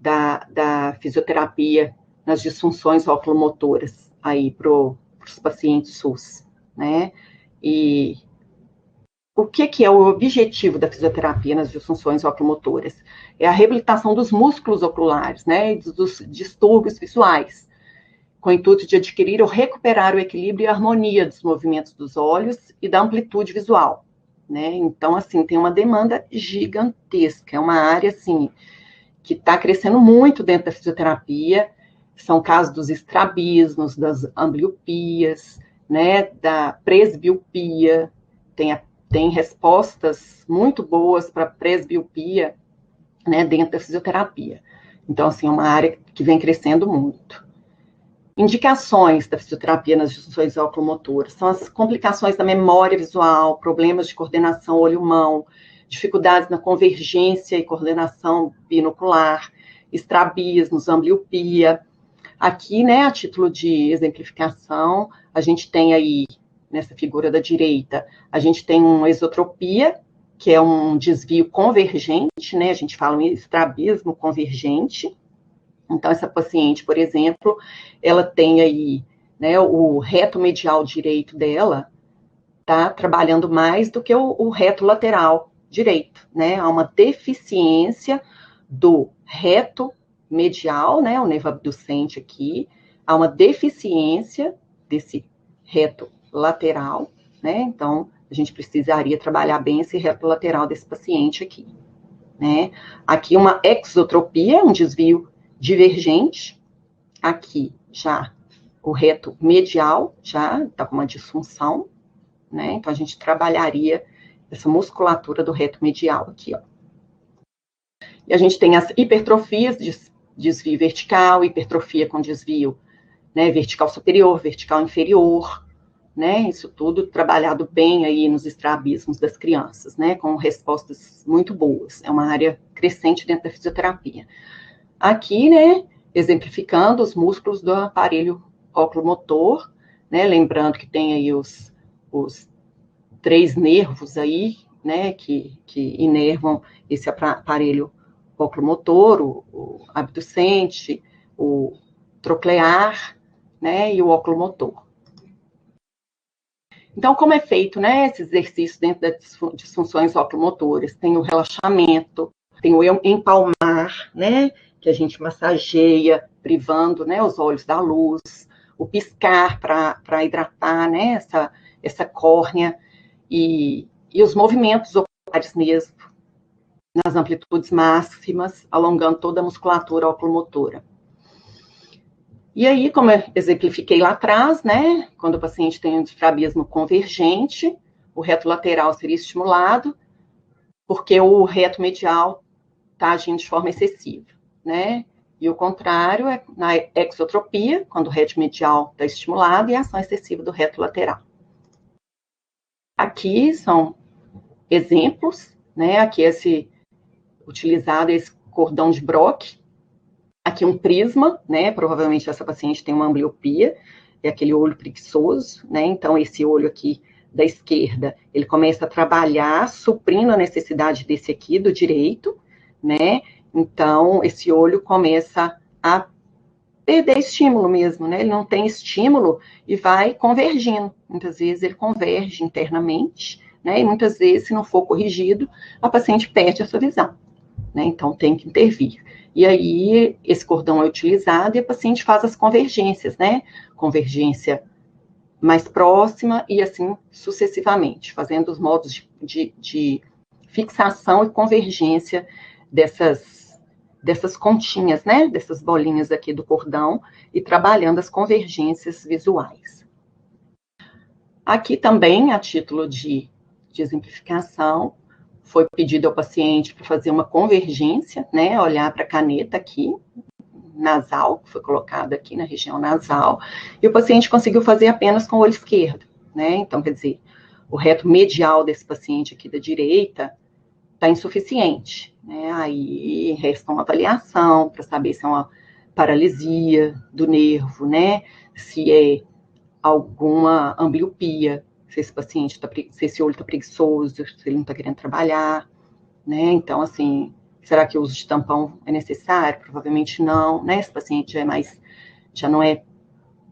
da fisioterapia nas disfunções oculomotoras aí para os pacientes SUS, né? E o que é o objetivo da fisioterapia nas disfunções oculomotoras? É a reabilitação dos músculos oculares, né, e dos distúrbios visuais, com o intuito de adquirir ou recuperar o equilíbrio e a harmonia dos movimentos dos olhos e da amplitude visual, né? Então, assim, tem uma demanda gigantesca, é uma área, assim, que está crescendo muito dentro da fisioterapia, são casos dos estrabismos, das ambliopias, né, da presbiopia, tem respostas muito boas para presbiopia, né, dentro da fisioterapia. Então, assim, é uma área que vem crescendo muito. Indicações da fisioterapia nas disfunções oculomotoras são as complicações da memória visual, problemas de coordenação olho-mão, dificuldades na convergência e coordenação binocular, estrabismos, ambliopia. Aqui, né, a título de exemplificação, a gente tem aí, nessa figura da direita, a gente tem uma esotropia, que é um desvio convergente, né, a gente fala em estrabismo convergente. Então, essa paciente, por exemplo, ela tem aí, né, o reto medial direito dela está trabalhando mais do que o reto lateral direito, né? Há uma deficiência do reto medial, né, o nervo abducente aqui, há uma deficiência desse reto lateral, né? Então, a gente precisaria trabalhar bem esse reto lateral desse paciente aqui, né? Aqui uma exotropia, um desvio divergente, aqui já o reto medial já está com uma disfunção, né? Então a gente trabalharia essa musculatura do reto medial aqui, ó. E a gente tem as hipertrofias de desvio vertical, hipertrofia com desvio, né, vertical superior, vertical inferior, né? Isso tudo trabalhado bem aí nos estrabismos das crianças, né? Com respostas muito boas. É uma área crescente dentro da fisioterapia. Aqui, né, exemplificando os músculos do aparelho oculomotor, né, lembrando que tem aí os 3 nervos aí, né, que inervam esse aparelho oculomotor, o abducente, o troclear, né, e o oculomotor. Então, como é feito, né, esse exercício dentro das disfunções oculomotoras? Tem o relaxamento, tem o empalmar, né, que a gente massageia, privando, né, os olhos da luz, o piscar para hidratar, né, essa córnea, e os movimentos oculares mesmo, nas amplitudes máximas, alongando toda a musculatura oculomotora. E aí, como eu exemplifiquei lá atrás, né, quando o paciente tem um estrabismo convergente, o reto lateral seria estimulado, porque o reto medial está agindo de forma excessiva, né? E o contrário é na exotropia, quando o reto medial está estimulado, e a ação excessiva do reto lateral. Aqui são exemplos, né? Aqui utilizado esse cordão de Brock, aqui um prisma, né? Provavelmente essa paciente tem uma ambliopia, é aquele olho preguiçoso, né? Então esse olho aqui da esquerda, ele começa a trabalhar, suprindo a necessidade desse aqui do direito, né? Então esse olho começa a perder estímulo mesmo, né? Ele não tem estímulo e vai convergindo. Muitas vezes ele converge internamente, né? E muitas vezes, se não for corrigido, a paciente perde a sua visão, né? Então tem que intervir. E aí esse cordão é utilizado e a paciente faz as convergências, né? Convergência mais próxima e assim sucessivamente, fazendo os modos de fixação e convergência dessas continhas, né, dessas bolinhas aqui do cordão, e trabalhando as convergências visuais. Aqui também, a título de exemplificação, foi pedido ao paciente para fazer uma convergência, né, olhar para a caneta aqui, nasal, que foi colocada aqui na região nasal, e o paciente conseguiu fazer apenas com o olho esquerdo, né, então, quer dizer, o reto medial desse paciente aqui da direita está insuficiente, né? Aí resta uma avaliação para saber se é uma paralisia do nervo, né? Se é alguma ambliopia, se esse paciente se esse olho está preguiçoso, se ele não está querendo trabalhar, né? Então, assim, será que o uso de tampão é necessário? Provavelmente não, né? Esse paciente já não é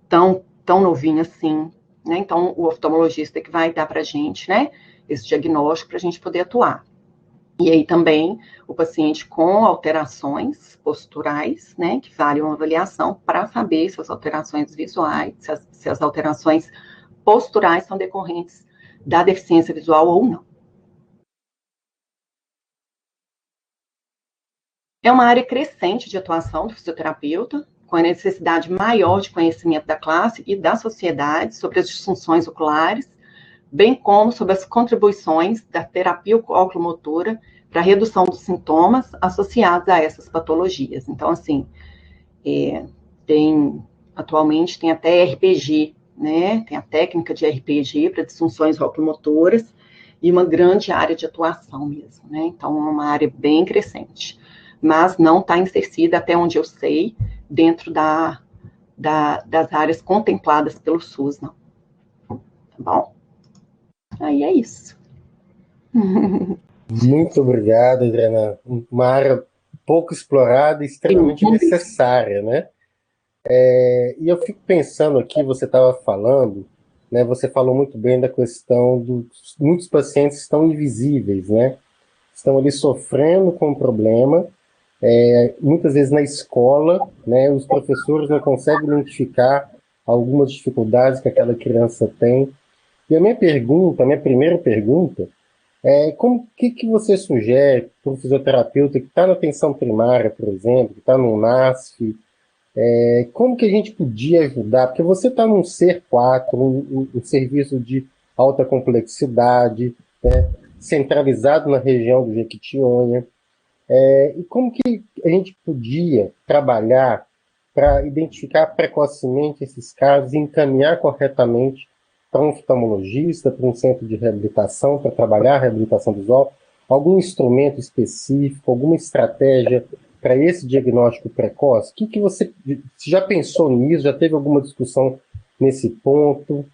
tão novinho assim, né? Então, o oftalmologista é que vai dar para a gente, né? Esse diagnóstico para a gente poder atuar. E aí também o paciente com alterações posturais, né, que vale uma avaliação para saber se as alterações visuais, se as alterações posturais são decorrentes da deficiência visual ou não. É uma área crescente de atuação do fisioterapeuta, com a necessidade maior de conhecimento da classe e da sociedade sobre as disfunções oculares, bem como sobre as contribuições da terapia oculomotora para a redução dos sintomas associados a essas patologias. Então, assim, atualmente tem até RPG, né? Tem a técnica de RPG para disfunções oculomotoras e uma grande área de atuação mesmo, né? Então, é uma área bem crescente, mas não está inserida, até onde eu sei, dentro das áreas contempladas pelo SUS, não. Tá bom? Aí é isso. Muito obrigado, Adriana. Uma área pouco explorada e extremamente necessária, né? E eu fico pensando aqui, você estava falando, né? Você falou muito bem da questão dos muitos pacientes estão invisíveis, né? Estão ali sofrendo com o problema, muitas vezes na escola, né? Os professores não conseguem identificar algumas dificuldades que aquela criança tem. E a minha primeira pergunta, que você sugere para o fisioterapeuta que está na atenção primária, por exemplo, que está no NASF, como que a gente podia ajudar? Porque você está num SER 4, um serviço de alta complexidade, né, centralizado na região do Jequitinhonha, e como que a gente podia trabalhar para identificar precocemente esses casos e encaminhar corretamente para um oftalmologista, para um centro de reabilitação, para trabalhar a reabilitação visual, algum instrumento específico, alguma estratégia para esse diagnóstico precoce? Que você já pensou nisso? Já teve alguma discussão nesse ponto?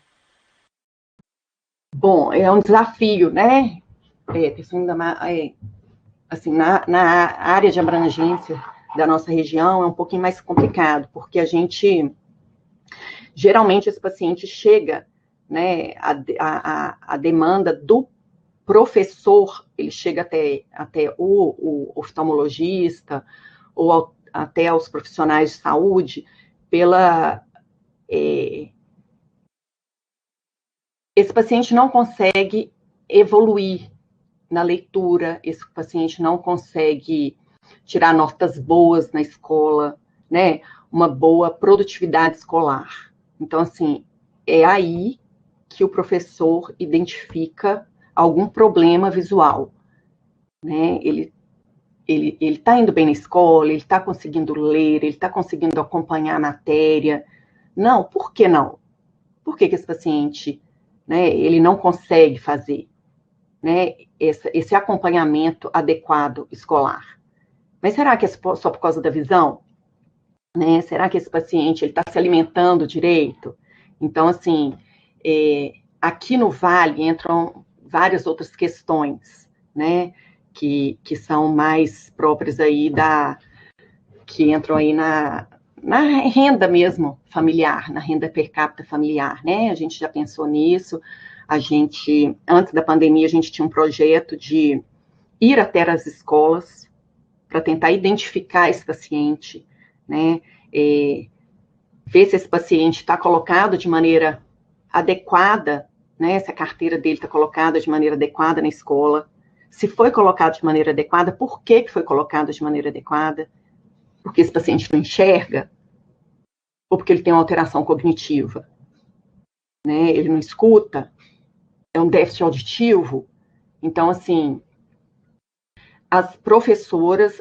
Bom, é um desafio, né? Assim, na área de abrangência da nossa região é um pouquinho mais complicado, porque a gente geralmente esse paciente chega, né, a demanda do professor, ele chega até o oftalmologista ou até aos profissionais de saúde esse paciente não consegue evoluir na leitura, esse paciente não consegue tirar notas boas na escola, né? Uma boa produtividade escolar. Então, assim, é aí que o professor identifica algum problema visual, né? Ele está indo bem na escola, ele está conseguindo ler, ele está conseguindo acompanhar a matéria. Não, por que não? Por que esse paciente, né, ele não consegue fazer, né, esse acompanhamento adequado escolar? Mas será que é só por causa da visão? Né? Será que esse paciente está se alimentando direito? Então, assim, aqui no Vale entram várias outras questões, né, que são mais próprias aí que entram aí na renda mesmo familiar, na renda per capita familiar, né? A gente já pensou nisso. Antes da pandemia, a gente tinha um projeto de ir até as escolas para tentar identificar esse paciente, né? Ver se esse paciente está colocado de maneira adequada, né? Se a carteira dele está colocada de maneira adequada na escola. Se foi colocado de maneira adequada, por que foi colocado de maneira adequada? Porque esse paciente não enxerga? Ou porque ele tem uma alteração cognitiva? Né? Ele não escuta? É um déficit auditivo? Então, assim, as professoras,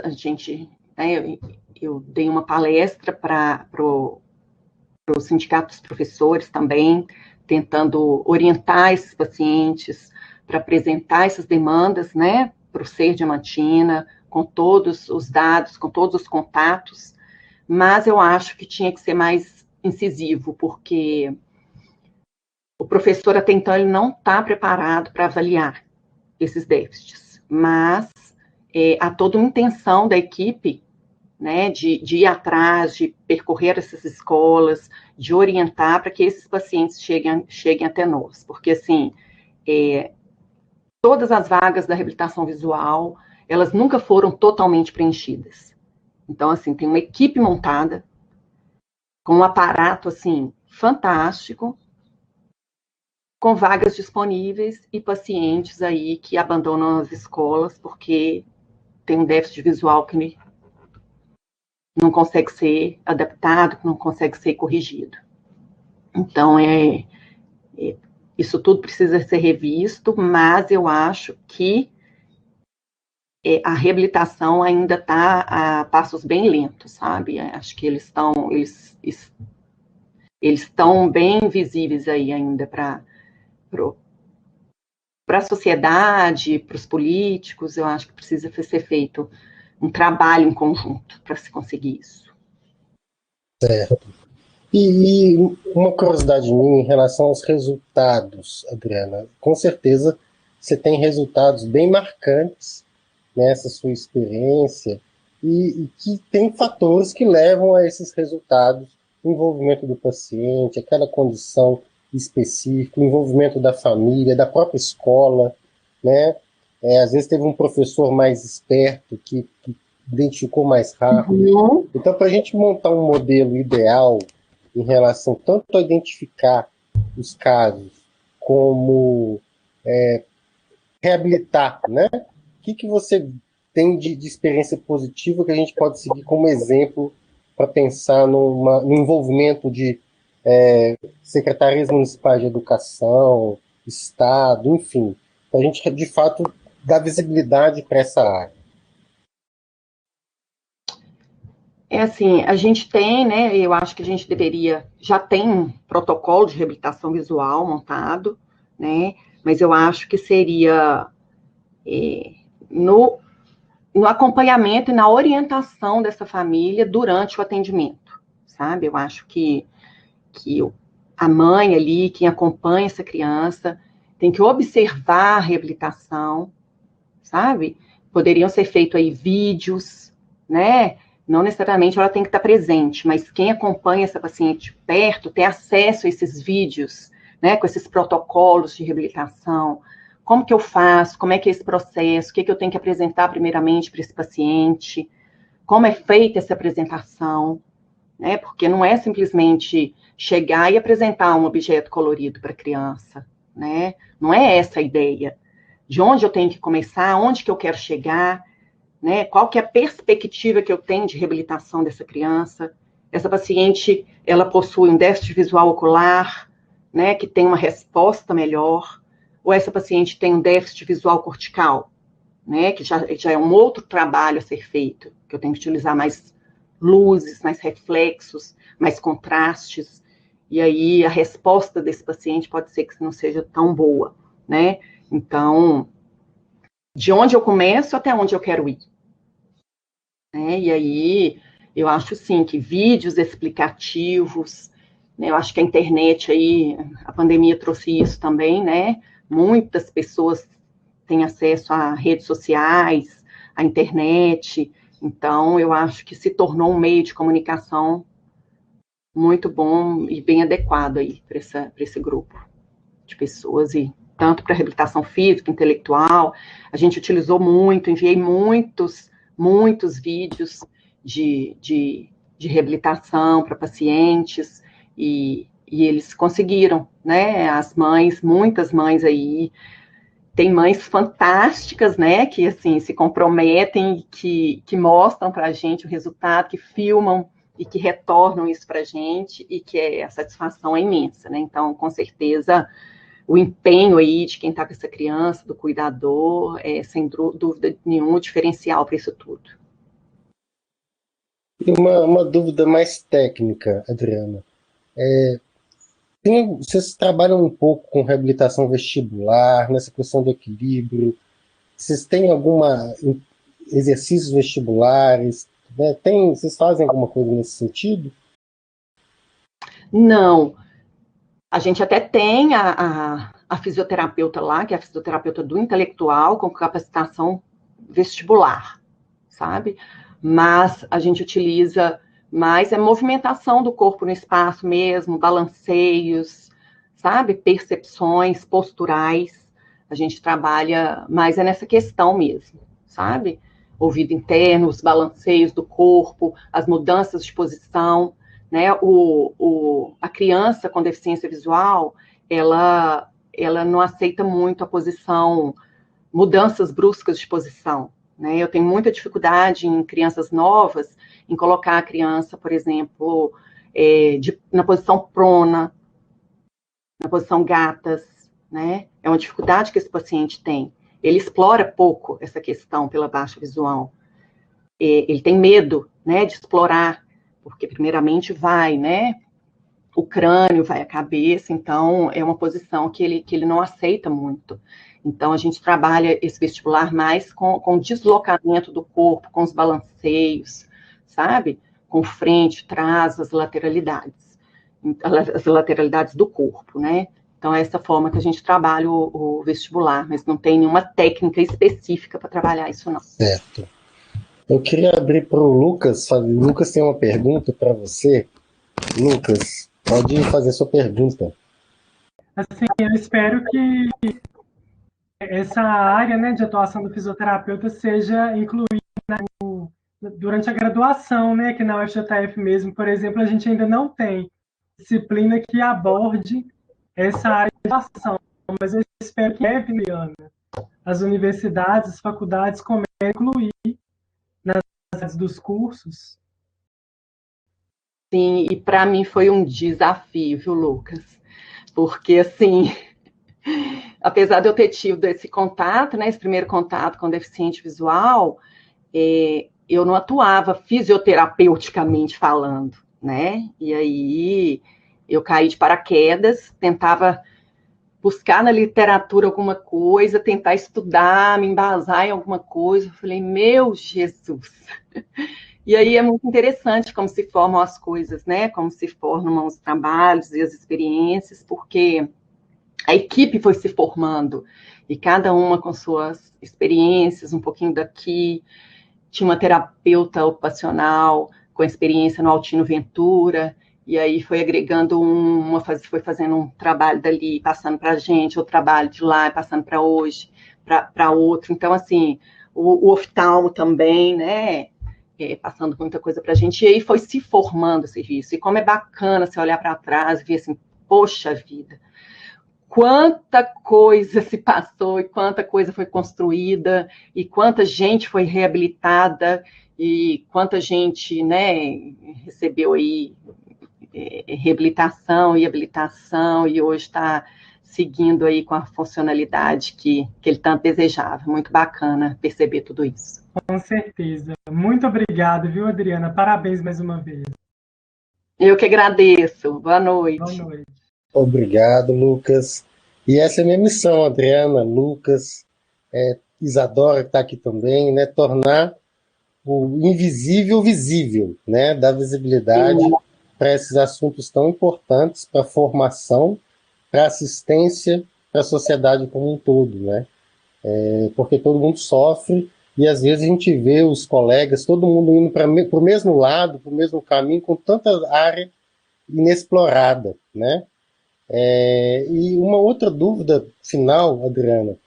né, eu dei uma palestra para o sindicato dos professores também, tentando orientar esses pacientes para apresentar essas demandas, né, para o Ser Diamantina, com todos os dados, com todos os contatos, mas eu acho que tinha que ser mais incisivo, porque o professor até então ele não está preparado para avaliar esses déficits, mas há toda uma intenção da equipe, né, de ir atrás, de percorrer essas escolas, de orientar para que esses pacientes cheguem até nós, porque assim, todas as vagas da reabilitação visual, elas nunca foram totalmente preenchidas. Então, assim, tem uma equipe montada, com um aparato, assim, fantástico, com vagas disponíveis e pacientes aí que abandonam as escolas porque tem um déficit visual que não consegue ser adaptado, que não consegue ser corrigido. Então, isso tudo precisa ser revisto, mas eu acho que a reabilitação ainda está a passos bem lentos, sabe? Acho que eles estão bem visíveis aí ainda para a sociedade, para os políticos. Eu acho que precisa ser feito um trabalho em conjunto para se conseguir isso. Certo. E uma curiosidade minha em relação aos resultados, Adriana. Com certeza você tem resultados bem marcantes nessa sua experiência e que tem fatores que levam a esses resultados, o envolvimento do paciente, aquela condição específica, o envolvimento da família, da própria escola, né? Às vezes teve um professor mais esperto que identificou mais rápido. Uhum. Então, para a gente montar um modelo ideal em relação tanto a identificar os casos como reabilitar, né? O que você tem de experiência positiva que a gente pode seguir como exemplo para pensar no envolvimento de secretarias municipais de educação, Estado, enfim, para a gente, de fato, dar visibilidade para essa área? Assim, a gente tem, né, eu acho que a gente já tem um protocolo de reabilitação visual montado, né, mas eu acho que seria no acompanhamento e na orientação dessa família durante o atendimento, sabe? Eu acho que a mãe ali, quem acompanha essa criança, tem que observar a reabilitação, sabe? Poderiam ser feitos aí vídeos, né? não necessariamente ela tem que estar presente, mas quem acompanha essa paciente de perto tem acesso a esses vídeos, né, com esses protocolos de reabilitação. Como que eu faço? Como é que é esse processo? O que eu tenho que apresentar primeiramente para esse paciente? Como é feita essa apresentação? Né? Porque não é simplesmente chegar e apresentar um objeto colorido para a criança, né? Não é essa a ideia. De onde eu tenho que começar, onde que eu quero chegar, né? Qual que é a perspectiva que eu tenho de reabilitação dessa criança? Essa paciente, ela possui um déficit visual ocular, né, que tem uma resposta melhor, ou essa paciente tem um déficit visual cortical, né, que já é um outro trabalho a ser feito, que eu tenho que utilizar mais luzes, mais reflexos, mais contrastes, e aí a resposta desse paciente pode ser que não seja tão boa, né? Então, de onde eu começo até onde eu quero ir. Né? E aí, eu acho, sim, que vídeos explicativos, né? Eu acho que a internet aí, a pandemia trouxe isso também, né? Muitas pessoas têm acesso a redes sociais, à internet, então eu acho que se tornou um meio de comunicação muito bom e bem adequado aí para esse grupo de pessoas, e tanto para reabilitação física, intelectual, a gente utilizou muito, enviei muitos vídeos de reabilitação para pacientes, e eles conseguiram, né, as mães, muitas mães aí, tem mães fantásticas, né, que assim, se comprometem, que mostram para a gente o resultado, que filmam e que retornam isso para a gente, e que a satisfação é imensa, né, então, com certeza, o empenho aí de quem está com essa criança, do cuidador, sem dúvida nenhuma, diferencial para isso tudo. E uma dúvida mais técnica, Adriana. Vocês trabalham um pouco com reabilitação vestibular, nessa questão do equilíbrio? Vocês têm alguma exercícios vestibulares? Né? Vocês fazem alguma coisa nesse sentido? Não, a gente até tem a fisioterapeuta lá, que é a fisioterapeuta do intelectual, com capacitação vestibular, sabe? Mas a gente utiliza mais a movimentação do corpo no espaço mesmo, balanceios, sabe? Percepções posturais. A gente trabalha mais nessa questão mesmo, sabe? Ouvido interno, os balanceios do corpo, as mudanças de posição, né? A criança com deficiência visual, ela não aceita muito a posição, mudanças bruscas de posição, né? Eu tenho muita dificuldade em crianças novas, em colocar a criança, por exemplo, na posição prona, na posição gatas, né? É uma dificuldade que esse paciente tem. Ele explora pouco essa questão pela baixa visual. Ele tem medo, né, de explorar, porque primeiramente vai, né, o crânio, vai a cabeça, então é uma posição que ele não aceita muito. Então a gente trabalha esse vestibular mais com o deslocamento do corpo, com os balanceios, sabe? Com frente, trás, as lateralidades do corpo, né? Então é essa forma que a gente trabalha o vestibular, mas não tem nenhuma técnica específica para trabalhar isso, não. Certo. Eu queria abrir para o Lucas. O Lucas tem uma pergunta para você. Lucas, pode fazer sua pergunta. Assim, eu espero que essa área, né, de atuação do fisioterapeuta seja incluída durante a graduação, né, que na UFJF mesmo, por exemplo, a gente ainda não tem disciplina que aborde essa área de atuação, mas eu espero que as universidades, as faculdades comecem a incluir nas áreas dos cursos. Sim, e para mim foi um desafio, viu, Lucas? Porque, assim, apesar de eu ter tido esse contato, né, esse primeiro contato com deficiente visual, eu não atuava fisioterapeuticamente falando, né? E aí eu caí de paraquedas, tentava buscar na literatura alguma coisa, tentar estudar, me embasar em alguma coisa. Eu falei, meu Jesus! E aí é muito interessante como se formam as coisas, né? Como se formam os trabalhos e as experiências, porque a equipe foi se formando, e cada uma com suas experiências, um pouquinho daqui, tinha uma terapeuta ocupacional com experiência no Altino Ventura, e aí foi agregando foi fazendo um trabalho dali, passando para a gente, outro trabalho de lá, passando para hoje, para outro. Então, assim, o oftalmo também, né? Passando muita coisa para a gente, e aí foi se formando o serviço. E como é bacana você olhar para trás e ver assim, poxa vida, quanta coisa se passou, e quanta coisa foi construída, e quanta gente foi reabilitada, e quanta gente, né, recebeu aí reabilitação e habilitação, e hoje está seguindo aí com a funcionalidade que ele tanto desejava. Muito bacana perceber tudo isso. Com certeza. Muito obrigado, viu, Adriana? Parabéns mais uma vez. Eu que agradeço. Boa noite. Boa noite. Obrigado, Lucas. E essa é a minha missão, Adriana, Lucas, Isadora, que está aqui também, né? Tornar o invisível visível, né? Dar visibilidade para esses assuntos tão importantes para a formação, para a assistência, para a sociedade como um todo, né? Porque todo mundo sofre e às vezes a gente vê os colegas, todo mundo indo para o mesmo lado, para o mesmo caminho, com tanta área inexplorada, né? E uma outra dúvida final, Adriana,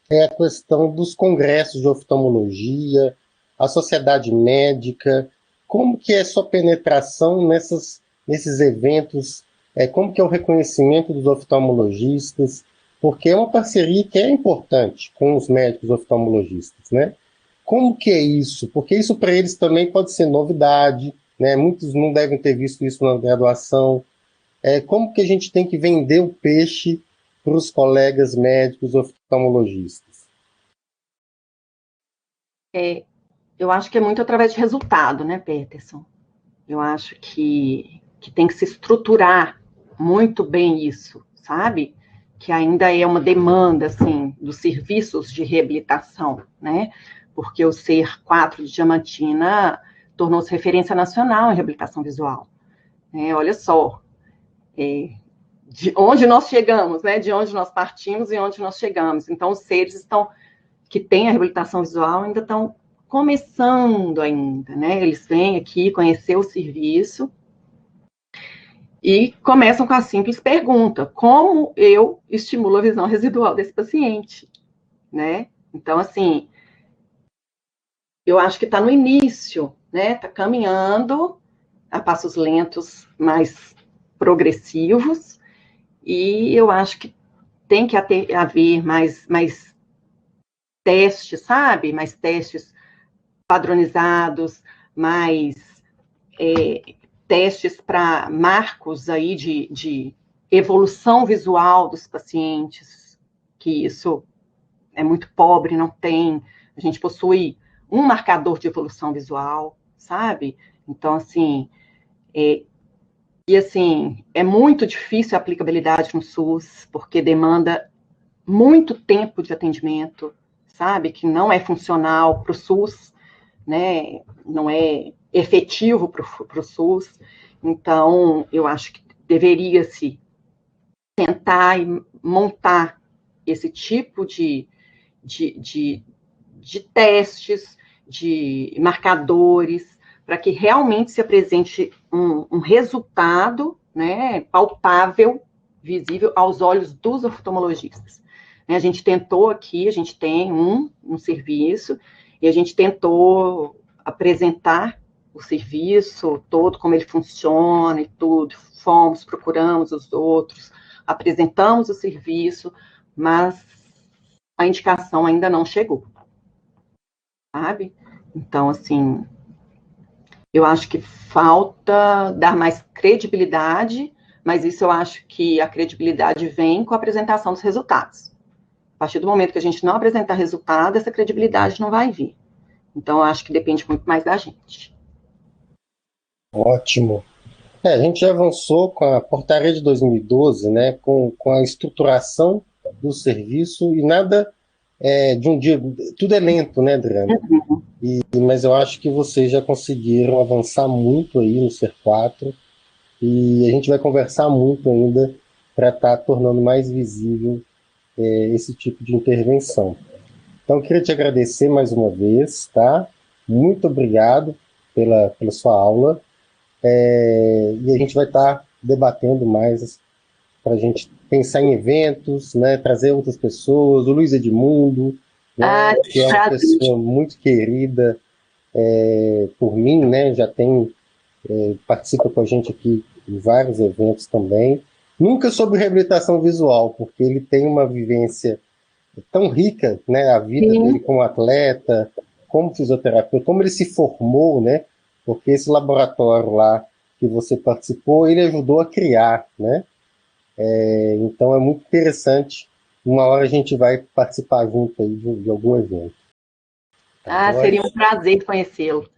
é a questão dos congressos de oftalmologia, a sociedade médica, como que é sua penetração nesses eventos, como que é o reconhecimento dos oftalmologistas, porque é uma parceria que é importante com os médicos oftalmologistas, né? Como que é isso? Porque isso para eles também pode ser novidade, né? Muitos não devem ter visto isso na graduação. Como que a gente tem que vender o peixe para os colegas médicos oftalmologistas? Eu acho que é muito através de resultado, né, Peterson? Eu acho que tem que se estruturar muito bem isso, sabe? Que ainda é uma demanda, assim, dos serviços de reabilitação, né? Porque o SER 4 de Diamantina tornou-se referência nacional em reabilitação visual. Olha só, de onde nós chegamos, né? De onde nós partimos e onde nós chegamos. Então, os seres que têm a reabilitação visual ainda estão começando ainda, né? Eles vêm aqui conhecer o serviço e começam com a simples pergunta: como eu estimulo a visão residual desse paciente, né? Então, assim, eu acho que está no início, né? Está caminhando a passos lentos, mais progressivos, e eu acho que tem que haver mais testes, sabe? Mais testes padronizados, mais testes para marcos aí de evolução visual dos pacientes, que isso é muito pobre, não tem. A gente possui um marcador de evolução visual, sabe? Então, assim, é muito difícil a aplicabilidade no SUS, porque demanda muito tempo de atendimento, sabe? Que não é funcional para o SUS, né? Não é efetivo para o SUS. Então, eu acho que deveria-se tentar montar esse tipo de testes, de marcadores, para que realmente se apresente um resultado, né, palpável, visível aos olhos dos oftalmologistas. A gente tentou aqui, a gente tem um serviço, e a gente tentou apresentar o serviço todo, como ele funciona e tudo. Procuramos os outros, apresentamos o serviço, mas a indicação ainda não chegou, sabe? Então, assim, eu acho que falta dar mais credibilidade, mas isso eu acho que a credibilidade vem com a apresentação dos resultados. A partir do momento que a gente não apresentar resultado, essa credibilidade não vai vir. Então, eu acho que depende muito mais da gente. Ótimo. A gente já avançou com a portaria de 2012, né, com a estruturação do serviço, e nada de um dia, tudo é lento, né, Adriana? Mas eu acho que vocês já conseguiram avançar muito aí no SER 4, e a gente vai conversar muito ainda para estar tornando mais visível esse tipo de intervenção. Então, eu queria te agradecer mais uma vez, tá? muito obrigado pela sua aula. E a gente vai estar debatendo mais para a gente pensar em eventos, né, trazer outras pessoas, o Luiz Edmundo, né, que é uma pessoa muito querida por mim, né, já tem, participa com a gente aqui em vários eventos também. Nunca sobre reabilitação visual, porque ele tem uma vivência tão rica, né, a vida dele como atleta, como fisioterapeuta, como ele se formou, né, porque esse laboratório lá que você participou, ele ajudou a criar, né, então é muito interessante. Uma hora a gente vai participar junto aí de algum evento. Tá, seria um prazer conhecê-lo.